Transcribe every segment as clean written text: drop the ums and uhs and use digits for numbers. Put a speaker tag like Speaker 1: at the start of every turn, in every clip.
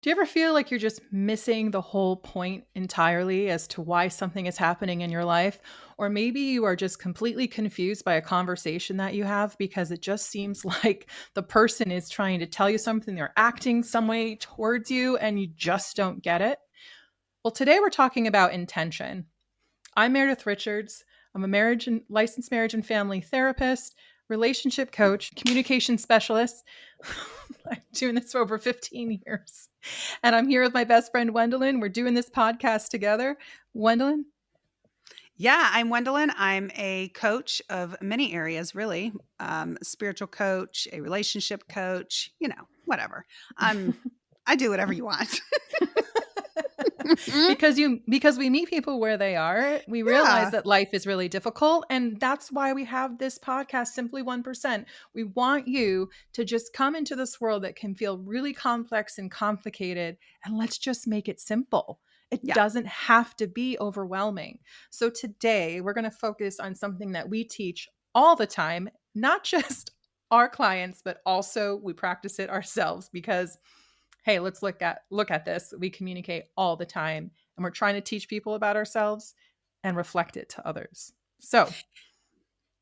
Speaker 1: Do you ever feel like you're just missing the whole point entirely as to why something is happening in your life? Or maybe you are just completely confused by a conversation that you have because it just seems like the person is trying to tell you something, they're acting some way towards you, and you just don't get it? Well, today we're talking about intention. I'm Meredith Richards. I'm a licensed marriage and family therapist, relationship coach, communication specialist. I'm doing this for over 15 years. And I'm here with my best friend, Wendelin. We're doing this podcast together. Wendelin?
Speaker 2: Yeah, I'm Wendelin. I'm a coach of many areas, really. Spiritual coach, a relationship coach, whatever. I do whatever you want.
Speaker 1: Because we meet people where they are, we realize
Speaker 2: Yeah.
Speaker 1: that life is really difficult, and that's why we have this podcast, Simply 1%. We want you to just come into this world that can feel really complex and complicated, and let's just make it simple. It
Speaker 2: Yeah.
Speaker 1: doesn't have to be overwhelming. So today we're going to focus on something that we teach all the time, not just our clients, but also we practice it ourselves because hey, let's look at this. We communicate all the time and we're trying to teach people about ourselves and reflect it to others. So,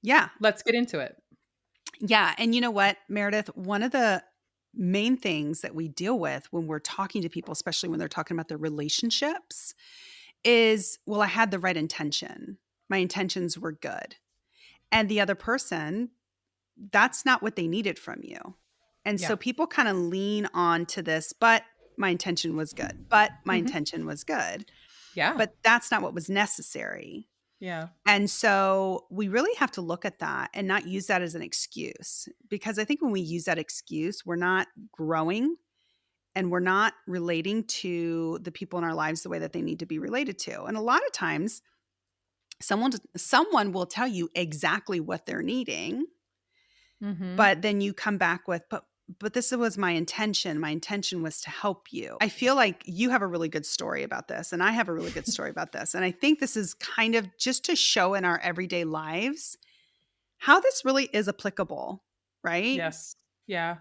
Speaker 2: Yeah.
Speaker 1: let's get into it.
Speaker 2: Yeah. And you know what, Meredith? One of the main things that we deal with when we're talking to people, especially when they're talking about their relationships, is well, I had the right intention. My intentions were good. And the other person, that's not what they needed from you. And
Speaker 1: Yeah.
Speaker 2: so people kind of lean on to this, but my intention was good. But my
Speaker 1: Mhm.
Speaker 2: intention was good.
Speaker 1: Yeah.
Speaker 2: But that's not what was necessary.
Speaker 1: Yeah.
Speaker 2: And so we really have to look at that and not use that as an excuse. Because I think when we use that excuse, we're not growing and we're not relating to the people in our lives the way that they need to be related to. And a lot of times, someone will tell you exactly what they're needing,
Speaker 1: Mhm.
Speaker 2: but then you come back with, but this was my intention. My intention was to help you. I feel like you have a really good story about this, and I have a really good story about this. And I think this is kind of just to show in our everyday lives how this really is applicable, right?
Speaker 1: Yes. Yeah.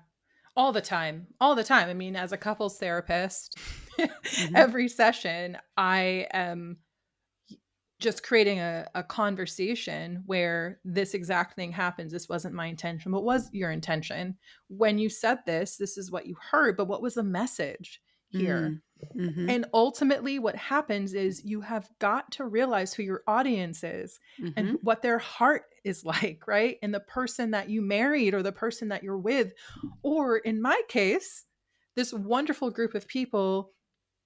Speaker 1: All the time. All the time. I mean, as a couples therapist,
Speaker 2: Mhm.
Speaker 1: every session I am just creating a conversation where this exact thing happens. This wasn't my intention. What was your intention? When you said this is what you heard, but what was the message here?
Speaker 2: Mm. Mhm.
Speaker 1: And ultimately, what happens is you have got to realize who your audience is and
Speaker 2: Mhm.
Speaker 1: what their heart is like, right? And the person that you married or the person that you're with. Or in my case, this wonderful group of people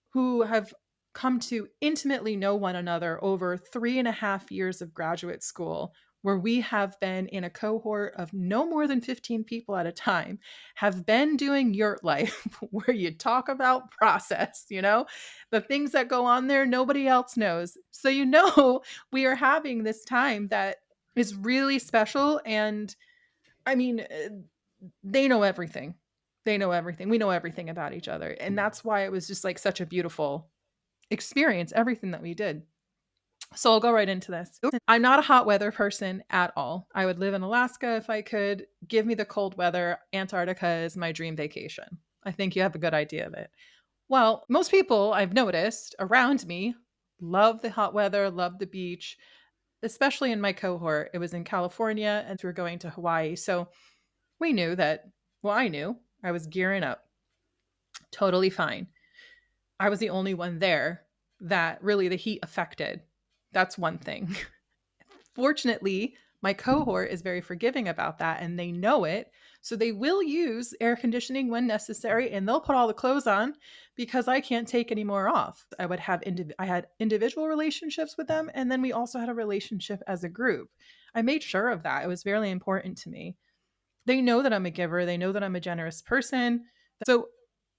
Speaker 1: who have come to intimately know one another over 3.5 years of graduate school, where we have been in a cohort of no more than 15 people at a time, have been doing yurt life, where you talk about process, the things that go on there, nobody else knows. So, we are having this time that is really special. And I mean, they know everything. They know everything. We know everything about each other. And that's why it was just like such a beautiful experience, everything that we did. So I'll go right into this. I'm not a hot weather person at all. I would live in Alaska if I could. Give me the cold weather. Antarctica is my dream vacation. I think you have a good idea of it. Well, most people I've noticed around me love the hot weather, love the beach, especially in my cohort. It was in California and we were going to Hawaii. So we knew that, well, I knew I was gearing up totally fine. I was the only one there that really the heat affected. That's one thing. Fortunately, my cohort is very forgiving about that and they know it. So they will use air conditioning when necessary and they'll put all the clothes on because I can't take any more off. I had individual relationships with them and then we also had a relationship as a group. I made sure of that. It was very important to me. They know that I'm a giver, they know that I'm a generous person. So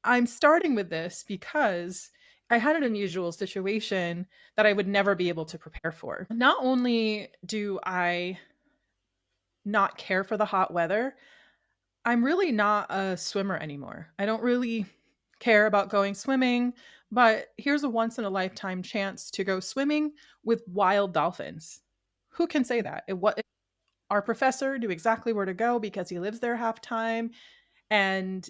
Speaker 1: I'm starting with this because I had an unusual situation that I would never be able to prepare for. Not only do I not care for the hot weather, I'm really not a swimmer anymore. I don't really care about going swimming, but here's a once in a lifetime chance to go swimming with wild dolphins. Who can say that? Our professor knew exactly where to go because he lives there half time. And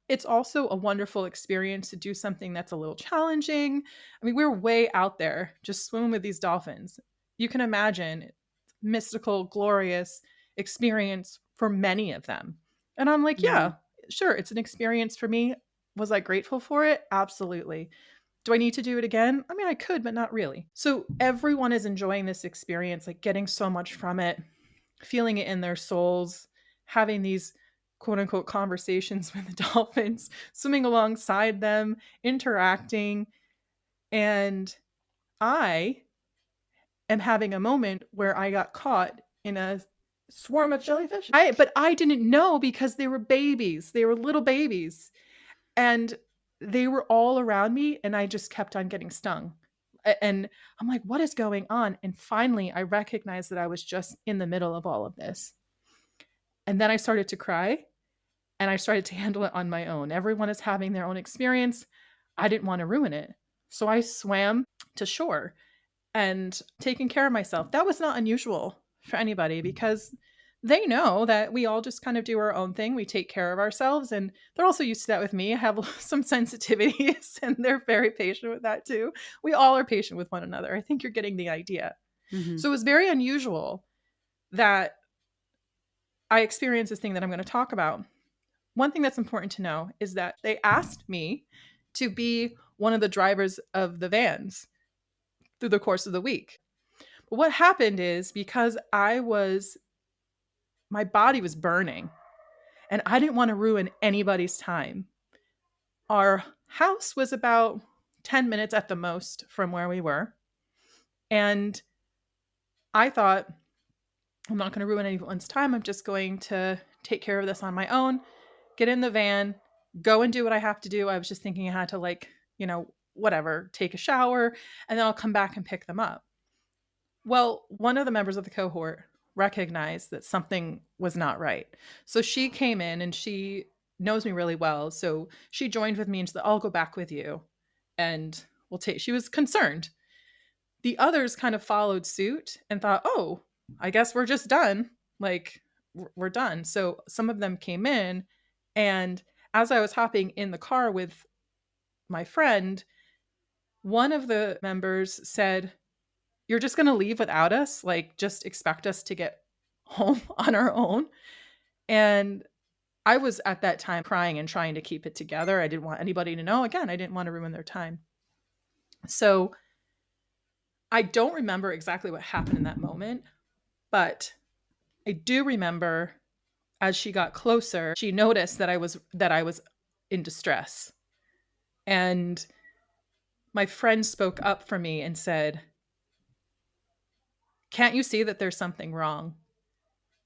Speaker 1: It's also a wonderful experience to do something that's a little challenging. I mean, we're way out there just swimming with these dolphins. You can imagine mystical, glorious experience for many of them. And I'm like,
Speaker 2: Mhm.
Speaker 1: yeah, sure, it's an experience for me. Was I grateful for it? Absolutely. Do I need to do it again? I mean, I could, but not really. So everyone is enjoying this experience, like getting so much from it, feeling it in their souls, having these quote unquote conversations with the dolphins, swimming alongside them, interacting. And I am having a moment where I got caught in a swarm of jellyfish. But I didn't know because they were babies. They were little babies. And they were all around me and I just kept on getting stung. And I'm like, what is going on? And finally, I recognized that I was just in the middle of all of this. And then I started to cry and I started to handle it on my own. Everyone is having their own experience. I didn't want to ruin it. So I swam to shore and taking care of myself. That was not unusual for anybody because they know that we all just kind of do our own thing. We take care of ourselves. And they're also used to that with me. I have some sensitivities and they're very patient with that too. We all are patient with one another. I think you're getting the idea.
Speaker 2: Mhm.
Speaker 1: So it was very unusual that I experienced this thing that I'm going to talk about. One thing that's important to know is that they asked me to be one of the drivers of the vans through the course of the week. But what happened is because my body was burning and I didn't want to ruin anybody's time. Our house was about 10 minutes at the most from where we were. And I thought, I'm not going to ruin anyone's time. I'm just going to take care of this on my own, get in the van, go and do what I have to do. I was just thinking I had to, like, whatever, take a shower, and then I'll come back and pick them up. Well, one of the members of the cohort recognized that something was not right. So she came in and she knows me really well. So she joined with me and said, I'll go back with you and we'll take. She was concerned. The others kind of followed suit and thought, oh, I guess we're just done. Like, we're done. So some of them came in. And as I was hopping in the car with my friend, one of the members said, you're just going to leave without us? Like, just expect us to get home on our own? And I was at that time crying and trying to keep it together. I didn't want anybody to know. Again, I didn't want to ruin their time. So I don't remember exactly what happened in that moment, but I do remember as she got closer, she noticed that I was in distress. And my friend spoke up for me and said, "Can't you see that there's something wrong?"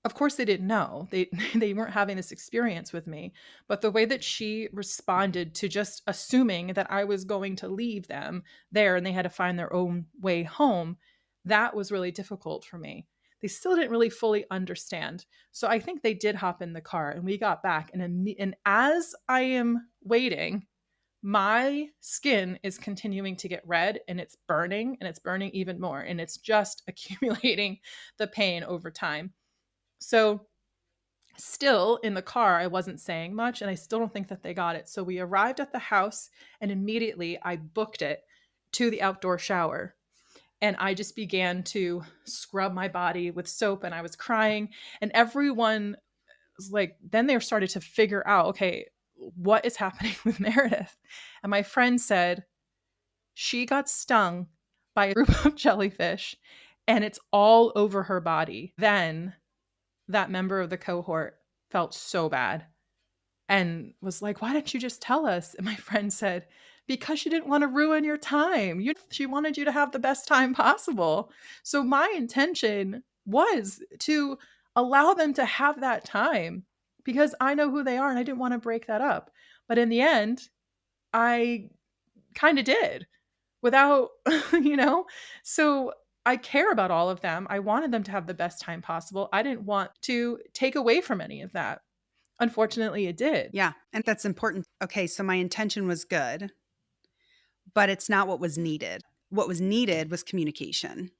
Speaker 1: Of course they didn't know. They they weren't having this experience with me, but the way that she responded to just assuming that I was going to leave them there and they had to find their own way home, that was really difficult for me. They still didn't really fully understand. So I think they did hop in the car and we got back and as I am waiting, my skin is continuing to get red and it's burning even more and it's just accumulating the pain over time. So, still in the car, I wasn't saying much, and I still don't think that they got it. So, we arrived at the house, and immediately I booked it to the outdoor shower. And I just began to scrub my body with soap, and I was crying. And everyone was like, then they started to figure out, okay, what is happening with Meredith? And my friend said, she got stung by a group of jellyfish, and it's all over her body. Then that member of the cohort felt so bad and was like, "Why didn't you just tell us?" And my friend said, "Because she didn't want to ruin your time. She wanted you to have the best time possible." So my intention was to allow them to have that time because I know who they are and I didn't want to break that up. But in the end, I kind of did without, you know? So I care about all of them. I wanted them to have the best time possible. I didn't want to take away from any of that. Unfortunately, it did.
Speaker 2: Yeah, and that's important. Okay, so my intention was good, but it's not what was needed. What was needed was communication.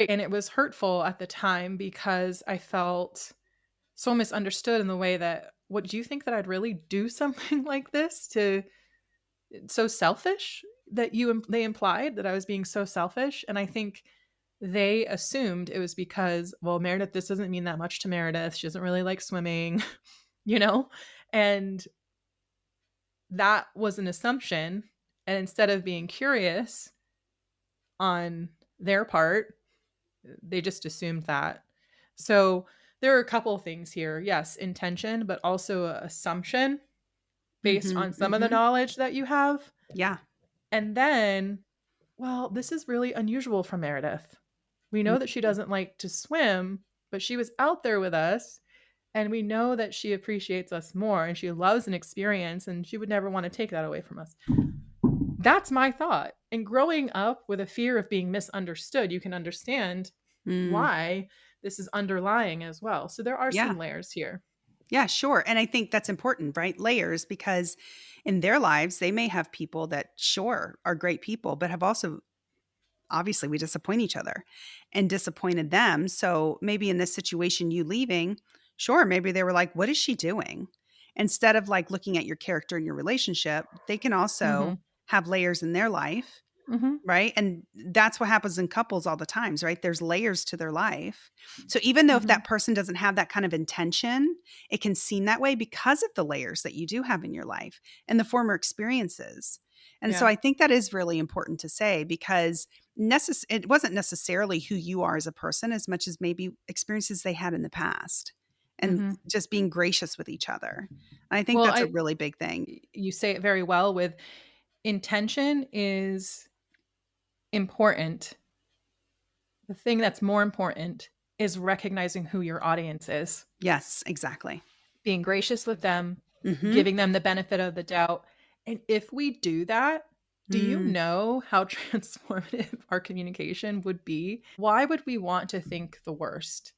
Speaker 1: And it was hurtful at the time because I felt so misunderstood in the way that what do you think that I'd really do something like this to so selfish that they implied that I was being so selfish. And I think they assumed it was because, well, Meredith, this doesn't mean that much to Meredith. She doesn't really like swimming, you know? And that was an assumption. And instead of being curious on their part, they just assumed that. So there are a couple of things here. Yes, intention, but also a assumption based
Speaker 2: Mhm,
Speaker 1: on some of the
Speaker 2: mhm.
Speaker 1: knowledge that you have.
Speaker 2: Yeah.
Speaker 1: And then, well, this is really unusual for Meredith. We know that she
Speaker 2: Mhm.
Speaker 1: doesn't like to swim, but she was out there with us. And we know that she appreciates us more and she loves an experience and she would never want to take that away from us. That's my thought. And growing up with a fear of being misunderstood, you can understand
Speaker 2: Mm.
Speaker 1: why this is underlying as well. So there are
Speaker 2: Yeah.
Speaker 1: some layers here.
Speaker 2: Yeah, sure. And I think that's important, right? Layers, because in their lives, they may have people that, sure, are great people, but have also obviously we disappoint each other and disappointed them. So maybe in this situation, you leaving, sure, maybe they were like, what is she doing? Instead of like looking at your character and your relationship, they can also
Speaker 1: Mhm.
Speaker 2: have layers in their life.
Speaker 1: Mhm.
Speaker 2: Right? And that's what happens in couples all the times, right? There's layers to their life. So even though if
Speaker 1: Mhm.
Speaker 2: that person doesn't have that kind of intention, it can seem that way because of the layers that you do have in your life and the former experiences. And so
Speaker 1: Yeah.
Speaker 2: I think that is really important to say because it wasn't necessarily who you are as a person as much as maybe experiences they had in the past and
Speaker 1: Mhm.
Speaker 2: just being gracious with each other. I think
Speaker 1: Well,
Speaker 2: that's a
Speaker 1: I
Speaker 2: really big thing.
Speaker 1: you say it very well with intention is important. The thing that's more important is recognizing who your audience is,
Speaker 2: Yes, exactly.
Speaker 1: being gracious with them,
Speaker 2: Mhm.
Speaker 1: giving them the benefit of the doubt. And if we do that, do you
Speaker 2: Mm.
Speaker 1: know how transformative our communication would be? Why would we want to think the worst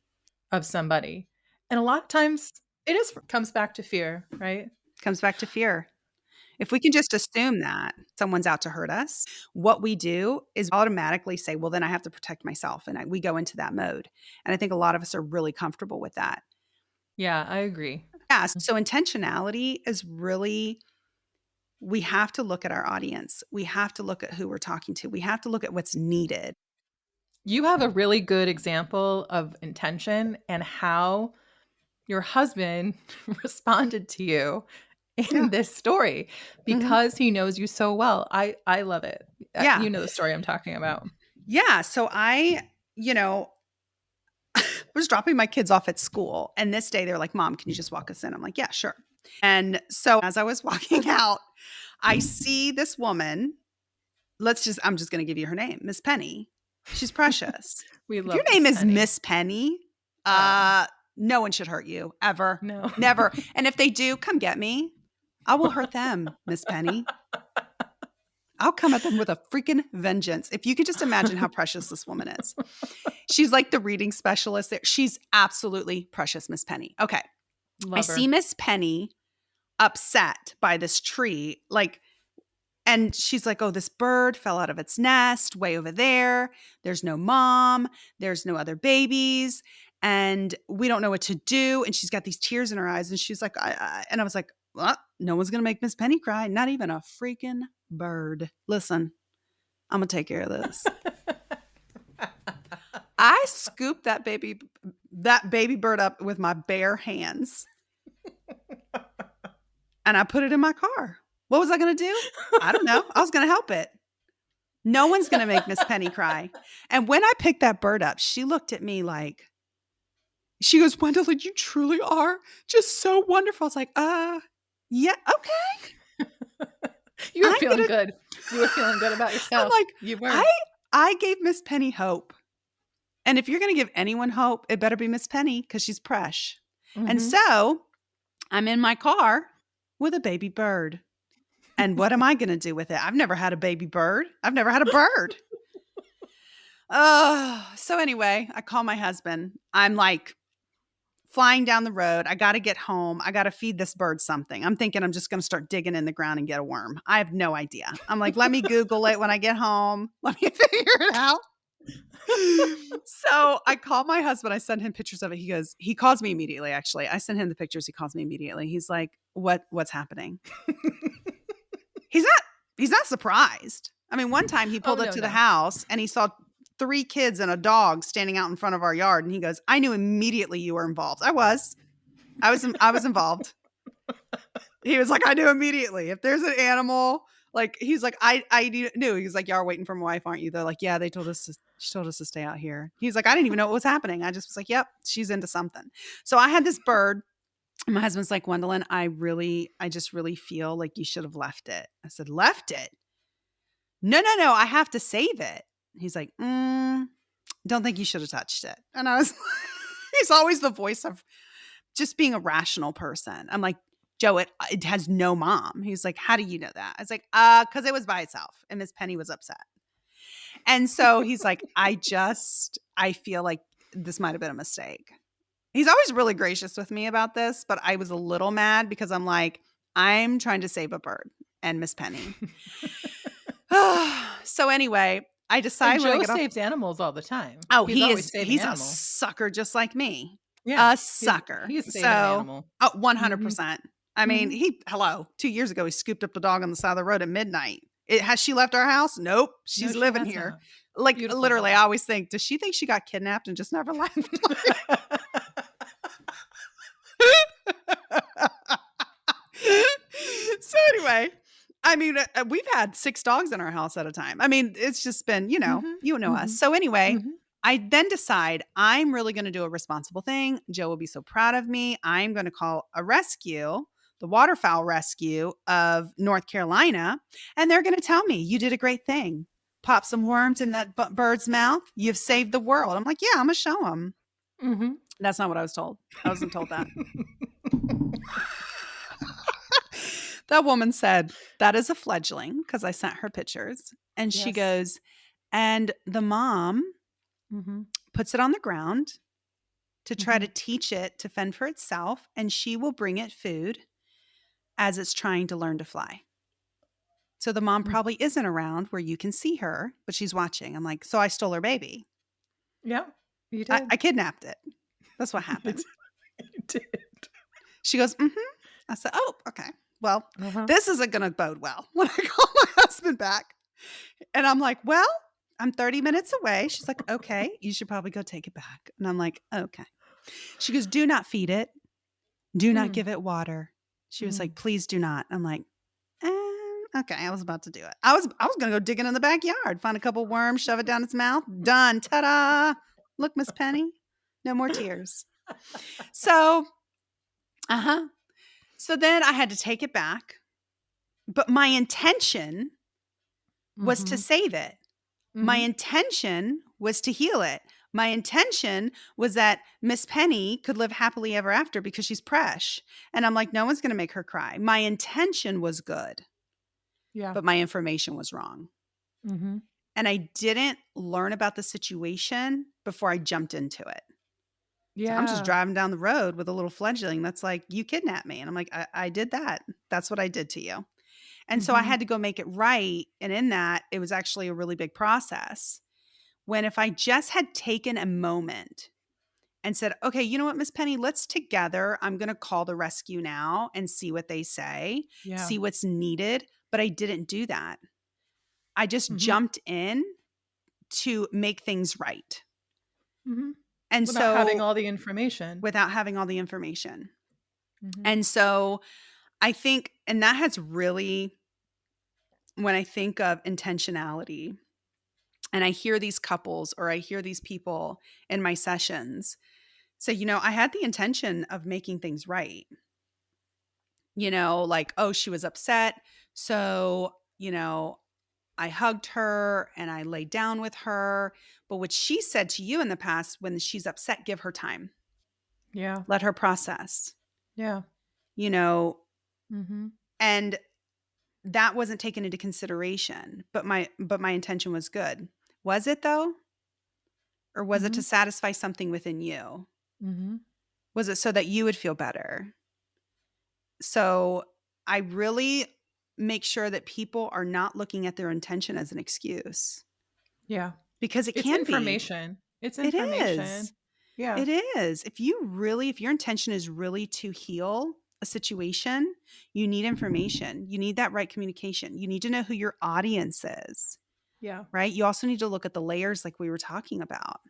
Speaker 1: of somebody? And a lot of times it is comes back to fear, right?
Speaker 2: Comes back to fear. If we can just assume that someone's out to hurt us, what we do is automatically say, well, then I have to protect myself. And we go into that mode. And I think a lot of us are really comfortable with that.
Speaker 1: Yeah, I agree.
Speaker 2: Yeah. So intentionality is really, we have to look at our audience. We have to look at who we're talking to. We have to look at what's needed.
Speaker 1: You have a really good example of intention and how your husband responded to you
Speaker 2: Yeah.
Speaker 1: in this story
Speaker 2: Mhm.
Speaker 1: because he knows you so well. I love it.
Speaker 2: Yeah.
Speaker 1: You know the story I'm talking about.
Speaker 2: Yeah. So was dropping my kids off at school. And this day they're like, Mom, can you just walk us in? I'm like, yeah, sure. And so as I was walking out, I see this woman. I'm just going to give you her name, Miss Penny. She's precious.
Speaker 1: We
Speaker 2: If your
Speaker 1: love
Speaker 2: name
Speaker 1: Miss
Speaker 2: is
Speaker 1: Penny.
Speaker 2: Miss Penny,
Speaker 1: Oh,
Speaker 2: no one should hurt you ever,
Speaker 1: no.
Speaker 2: never. And if they do, come get me. I will hurt them, Miss Penny. I'll come at them with a freaking vengeance. If you could just imagine how precious this woman is. She's like the reading specialist there. She's absolutely precious, Miss Penny. Okay. I
Speaker 1: Love
Speaker 2: see
Speaker 1: her.
Speaker 2: Miss Penny upset by this tree, and she's like, "Oh, this bird fell out of its nest way over there. There's no mom, there's no other babies, and we don't know what to do." And she's got these tears in her eyes, and she's like, and I was like, well, no one's gonna make Miss Penny cry, not even a freaking bird. Listen, I'm gonna take care of this. I scooped that baby bird up with my bare hands and I put it in my car. What was I going to do? I don't know. I was going to help it. No one's going to make Miss Penny cry. And when I picked that bird up, she looked at me like, she goes, Gwendolyn, you truly are just so wonderful. I was like, yeah, okay.
Speaker 1: You were
Speaker 2: I'm
Speaker 1: feeling
Speaker 2: gonna
Speaker 1: good. You were feeling good about
Speaker 2: I'm
Speaker 1: yourself.
Speaker 2: like,
Speaker 1: You
Speaker 2: I
Speaker 1: were.
Speaker 2: I gave Miss Penny hope. And if you're gonna give anyone hope, it better be Miss Penny because she's fresh. And
Speaker 1: Mhm.
Speaker 2: so I'm in my car with a baby bird. And what am I going to do with it? I've never had a baby bird. I've never had a bird. So anyway, I call my husband. I'm like flying down the road. I got to get home. I got to feed this bird something. I'm thinking I'm just going to start digging in the ground and get a worm. I have no idea. I'm like, let me Google it when I get home. Let me figure it out. So I called my husband. I sent him pictures of it. He calls me immediately, actually. I sent him the pictures. He calls me immediately. He's like, what's happening? He's not, he's not surprised. I mean, one time he
Speaker 1: Oh,
Speaker 2: pulled up
Speaker 1: no,
Speaker 2: to the
Speaker 1: no.
Speaker 2: house and he saw 3 kids and a dog standing out in front of our yard. And he goes, I knew immediately you were involved. I was involved. He was like, I knew immediately. If there's an animal, like he's like, I knew. He's like, y'all are waiting for my wife, aren't you? They're like, yeah, she told us to stay out here. He's like, I didn't even know what was happening. I just was like, yep, she's into something. So I had this bird. And my husband's like, Gwendolyn, I just really feel like you should have left it. I said, left it? No, no, no. I have to save it. He's like, don't think you should have touched it. And I was, he's always the voice of just being a rational person. I'm like, Joe, it has no mom. He's like, how do you know that? I was like, because it was by itself. And Miss Penny was upset. And so he's like, I feel like this might have been a mistake. He's always really gracious with me about this, but I was a little mad because I'm like, I'm trying to save a bird and Miss Penny. So anyway, I
Speaker 1: And
Speaker 2: decide when I
Speaker 1: Joe
Speaker 2: get off.
Speaker 1: saves animals all the time.
Speaker 2: Oh,
Speaker 1: He's always saving
Speaker 2: he's a
Speaker 1: animals.
Speaker 2: sucker just like me.
Speaker 1: Yeah.
Speaker 2: A
Speaker 1: He's
Speaker 2: sucker.
Speaker 1: he's saving an
Speaker 2: So,
Speaker 1: animal.
Speaker 2: oh,
Speaker 1: Mhm.
Speaker 2: 100%. I mean,
Speaker 1: Mhm.
Speaker 2: hello, 2 years ago, he scooped up the dog on the side of the road at midnight. Has she left our house? Nope.
Speaker 1: No,
Speaker 2: She's
Speaker 1: she
Speaker 2: living
Speaker 1: has
Speaker 2: here.
Speaker 1: not.
Speaker 2: Like,
Speaker 1: Beautiful
Speaker 2: literally,
Speaker 1: dog.
Speaker 2: I always think, does she think she got kidnapped and just never left? So anyway, I mean, we've had 6 dogs in our house at a time. I mean, it's just been,
Speaker 1: Mhm.
Speaker 2: you know us.
Speaker 1: Mhm.
Speaker 2: So anyway,
Speaker 1: Mhm.
Speaker 2: I then decide I'm really going to do a responsible thing. Joe will be so proud of me. I'm going to call a rescue, the waterfowl rescue of North Carolina, and they're going to tell me, you did a great thing. Pop some worms in that bird's mouth. You've saved the world. I'm like, yeah, I'm going to show them.
Speaker 1: Mhm.
Speaker 2: That's not what I was told. I wasn't told that. That woman said, that is a fledgling, because I sent her pictures. And she
Speaker 1: Yes.
Speaker 2: goes, and the mom
Speaker 1: Mhm.
Speaker 2: puts it on the ground to try to
Speaker 1: Mhm.
Speaker 2: teach it to fend for itself, and she will bring it food as it's trying to learn to fly. So the mom
Speaker 1: Mm.
Speaker 2: probably isn't around where you can see her, but she's watching. I'm like, so I stole her baby.
Speaker 1: Yeah. You did.
Speaker 2: I kidnapped it. That's what
Speaker 1: You did.
Speaker 2: happened.
Speaker 1: You did.
Speaker 2: She goes, mm-hmm. I said, oh, okay. Well,
Speaker 1: Uh-huh.
Speaker 2: this isn't going to bode well when I call my husband back. And I'm like, well, I'm 30 minutes away. She's like, okay, you should probably go take it back. And I'm like, okay. She goes, do not feed it. Do not
Speaker 1: Mm.
Speaker 2: give it water. She was
Speaker 1: Mm.
Speaker 2: like, please do not. I'm like, okay. I was about to do it. I was going to go digging in the backyard, find a couple worms, shove it down its mouth. Done. Ta-da. Look, Miss Penny, no more tears. So, uh-huh. So then I had to take it back. But my intention was to
Speaker 1: Mhm.
Speaker 2: save it. My
Speaker 1: Mhm.
Speaker 2: intention was to heal it. My intention was that Miss Penny could live happily ever after because she's fresh. And I'm like, no one's going to make her cry. My intention was good,
Speaker 1: Yeah.
Speaker 2: but my information was wrong.
Speaker 1: Mhm.
Speaker 2: And I didn't learn about the situation before I jumped into it. So I'm just
Speaker 1: Yeah.
Speaker 2: driving down the road with a little fledgling that's like, you kidnapped me. And I'm like, I did that. That's what I did to you. And so I
Speaker 1: Mhm.
Speaker 2: had to go make it right. And in that, it was actually a really big process. When if I just had taken a moment and said, okay, you know what, Miss Penny, let's together. I'm going to call the rescue now and see what they say,
Speaker 1: Yeah.
Speaker 2: see what's needed. But I didn't do that. I just
Speaker 1: Mhm.
Speaker 2: jumped in to make things right.
Speaker 1: Mhm.
Speaker 2: And
Speaker 1: Without having
Speaker 2: so
Speaker 1: all the information.
Speaker 2: without having all the information.
Speaker 1: Mhm.
Speaker 2: And so I think, and that has really, when I think of intentionality, and I hear these couples or I hear these people in my sessions say, I had the intention of making things right. Like, oh, she was upset. So, I hugged her and I laid down with her. But what she said to you in the past, when she's upset, give her time,
Speaker 1: Yeah.
Speaker 2: let her process,
Speaker 1: Yeah.
Speaker 2: you know,
Speaker 1: Mhm.
Speaker 2: and that wasn't taken into consideration. But my intention was good. Was it though? Or was it to
Speaker 1: Mhm.
Speaker 2: satisfy something within you?
Speaker 1: Mhm.
Speaker 2: Was it so that you would feel better? So I really make sure that people are not looking at their intention as an excuse.
Speaker 1: Yeah.
Speaker 2: because it
Speaker 1: It's
Speaker 2: can be.
Speaker 1: information. It's
Speaker 2: It is.
Speaker 1: information. Yeah.
Speaker 2: It is. If your intention is really to heal a situation, you need information. You need that right communication. You need to know who your audience is,
Speaker 1: Yeah.
Speaker 2: right? You also need to look at the layers like we were talking about.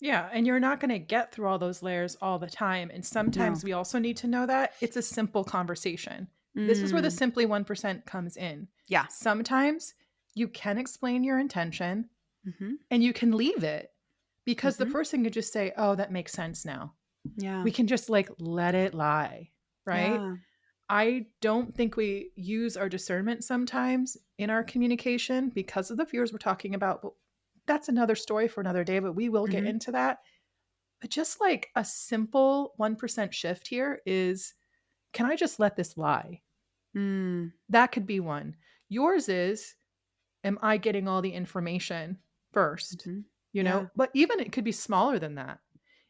Speaker 1: Yeah, and you're not gonna get through all those layers all the time, and sometimes
Speaker 2: No.
Speaker 1: we also need to know that it's a simple conversation. This is where the
Speaker 2: Mm,
Speaker 1: simply 1% comes in.
Speaker 2: yeah.
Speaker 1: Sometimes you can explain your intention
Speaker 2: Mhm.
Speaker 1: and you can leave it because the
Speaker 2: Mhm.
Speaker 1: person could just say, "Oh, that makes sense now."
Speaker 2: Yeah.
Speaker 1: We can just, like, let it lie, right?
Speaker 2: Yeah.
Speaker 1: I don't think we use our discernment sometimes in our communication because of the fears we're talking about, but that's another story for another day, but we will get
Speaker 2: Mhm.
Speaker 1: into that. But just like a simple 1% shift here is, can I just let this lie?
Speaker 2: Mm.
Speaker 1: That could be one. Yours is, am I getting all the information first?
Speaker 2: Mhm.
Speaker 1: You know,
Speaker 2: Yeah.
Speaker 1: but even it could be smaller than that.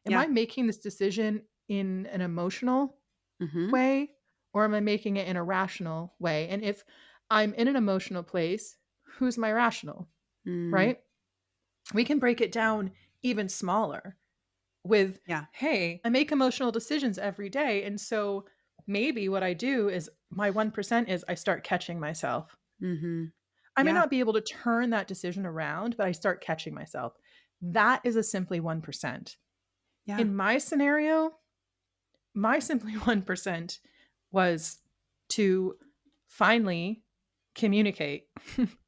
Speaker 1: Am
Speaker 2: Yeah.
Speaker 1: I making this decision in an emotional
Speaker 2: Mhm.
Speaker 1: way or am I making it in a rational way? And if I'm in an emotional place, who's my rational,
Speaker 2: Mm.
Speaker 1: right? We can break it down even smaller with,
Speaker 2: Yeah.
Speaker 1: hey, I make emotional decisions every day. And so maybe what I do is my 1% is I start catching myself.
Speaker 2: Mhm.
Speaker 1: I may
Speaker 2: Yeah.
Speaker 1: not be able to turn that decision around, but I start catching myself. That is a simply 1%.
Speaker 2: Yeah.
Speaker 1: In my scenario, my simply 1% was to finally communicate,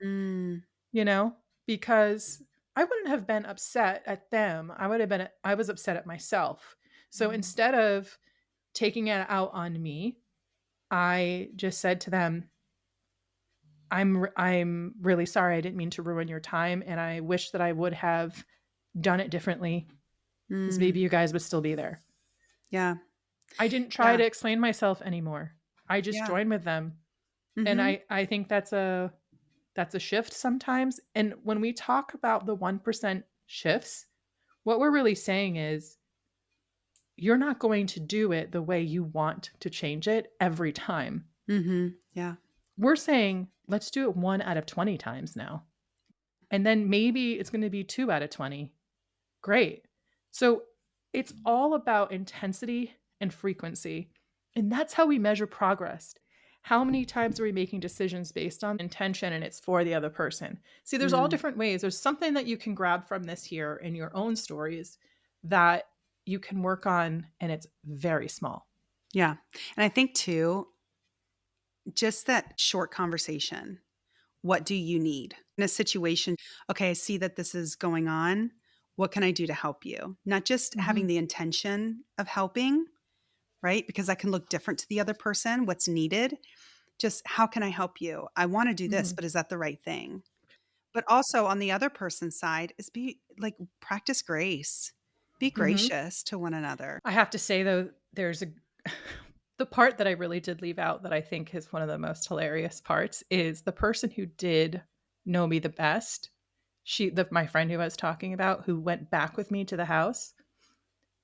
Speaker 2: Mm.
Speaker 1: you know, because I wouldn't have been upset at them. I was upset at myself. So
Speaker 2: Mm.
Speaker 1: instead of taking it out on me, I just said to them, I'm really sorry. I didn't mean to ruin your time, and I wish that I would have done it differently because
Speaker 2: Mm.
Speaker 1: maybe you guys would still be there."
Speaker 2: Yeah.
Speaker 1: I didn't try
Speaker 2: Yeah.
Speaker 1: to explain myself anymore. I just
Speaker 2: Yeah.
Speaker 1: joined with them, and
Speaker 2: Mhm.
Speaker 1: I think that's a shift sometimes. And when we talk about the 1% shifts, what we're really saying is you're not going to do it the way you want to change it every time.
Speaker 2: Mhm. Yeah.
Speaker 1: We're saying, let's do it 1 out of 20 times now. And then maybe it's gonna be 2 out of 20. Great. So, it's all about intensity and frequency, and that's how we measure progress. How many times are we making decisions based on intention and it's for the other person? See, there's all
Speaker 2: Mm.
Speaker 1: different ways. There's something that you can grab from this here in your own stories that you can work on, and it's very small.
Speaker 2: Yeah. And I think too, just that short conversation. What do you need? In a situation, okay, I see that this is going on. What can I do to help you? Not just having
Speaker 1: Mhm,
Speaker 2: the intention of helping, right? Because that can look different to the other person, what's needed. Just how can I help you? I want to do this,
Speaker 1: mhm,
Speaker 2: but is that the right thing? But also on the other person's side is be like practice grace. Be
Speaker 1: mhm.
Speaker 2: gracious to one another.
Speaker 1: I have to say though, there's a the part that I really did leave out that I think is one of the most hilarious parts is the person who did know me the best. My friend who I was talking about who went back with me to the house,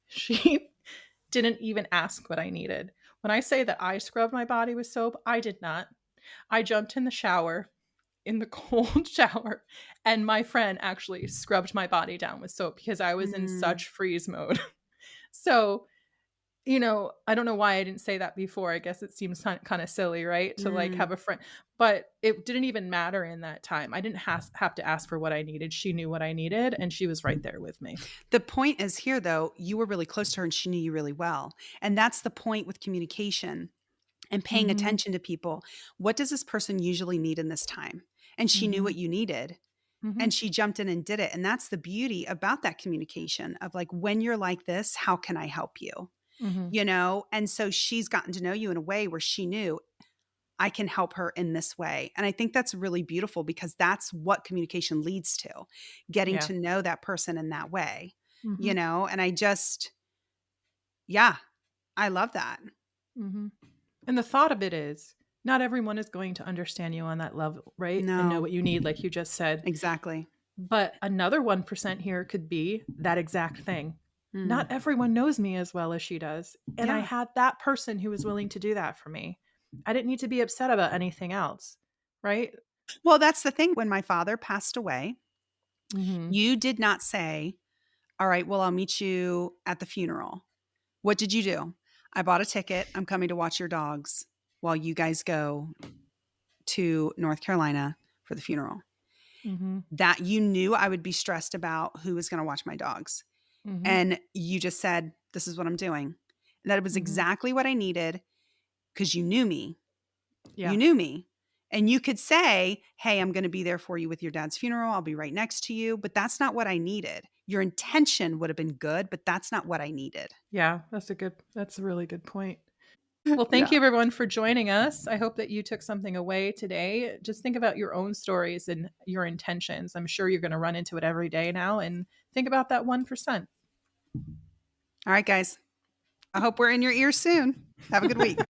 Speaker 1: she didn't even ask what I needed. When I say that I scrubbed my body with soap, I did not. I jumped in the shower, in the cold shower, and my friend actually scrubbed my body down with soap because I was in
Speaker 2: Mm,
Speaker 1: such freeze mode. So, I don't know why I didn't say that before. I guess it seems kind of silly, right? To like
Speaker 2: mm.
Speaker 1: have a friend, but it didn't even matter in that time. I didn't have to ask for what I needed. She knew what I needed and she was right there with me.
Speaker 2: The point is here, though, you were really close to her and she knew you really well. And that's the point with communication and paying
Speaker 1: Mhm.
Speaker 2: attention to people. What does this person usually need in this time? And she knew what
Speaker 1: Mhm.
Speaker 2: you needed and
Speaker 1: Mhm.
Speaker 2: she jumped in and did it. And that's the beauty about that communication of like, when you're like this, how can I help you?
Speaker 1: Mhm.
Speaker 2: You know? And so she's gotten to know you in a way where she knew I can help her in this way. And I think that's really beautiful because that's what communication leads to, getting
Speaker 1: Yeah.
Speaker 2: to know that person in that way, you
Speaker 1: Mhm.
Speaker 2: know? And I just, yeah, I love that.
Speaker 1: Mhm. And the thought of it is not everyone is going to understand you on that level, right? And know
Speaker 2: No,
Speaker 1: what you need like you just said.
Speaker 2: exactly.
Speaker 1: But another 1% here could be that exact thing.
Speaker 2: Mm.
Speaker 1: Not everyone knows me as well as she does. And I
Speaker 2: Yeah.
Speaker 1: had that person who was willing to do that for me. I didn't need to be upset about anything else, right?
Speaker 2: Well, that's the thing. When my father passed away,
Speaker 1: Mhm.
Speaker 2: You did not say, all right, well, I'll meet you at the funeral. What did you do? I bought a ticket. I'm coming to watch your dogs while you guys go to North Carolina for the funeral.
Speaker 1: Mhm.
Speaker 2: That you knew I would be stressed about who was going to watch my dogs.
Speaker 1: Mhm.
Speaker 2: And you just said, this is what I'm doing. And that it was
Speaker 1: Mhm.
Speaker 2: exactly what I needed because you knew me. You
Speaker 1: Yeah.
Speaker 2: knew me. And you could say, hey, I'm going to be there for you with your dad's funeral. I'll be right next to you. But that's not what I needed. Your intention would have been good, but that's not what I needed.
Speaker 1: Yeah, that's a really good point. Well, thank
Speaker 2: Yeah.
Speaker 1: you everyone for joining us. I hope that you took something away today. Just think about your own stories and your intentions. I'm sure you're going to run into it every day now, and think about that 1%.
Speaker 2: All right, guys. I hope we're in your ears soon. Have a good week.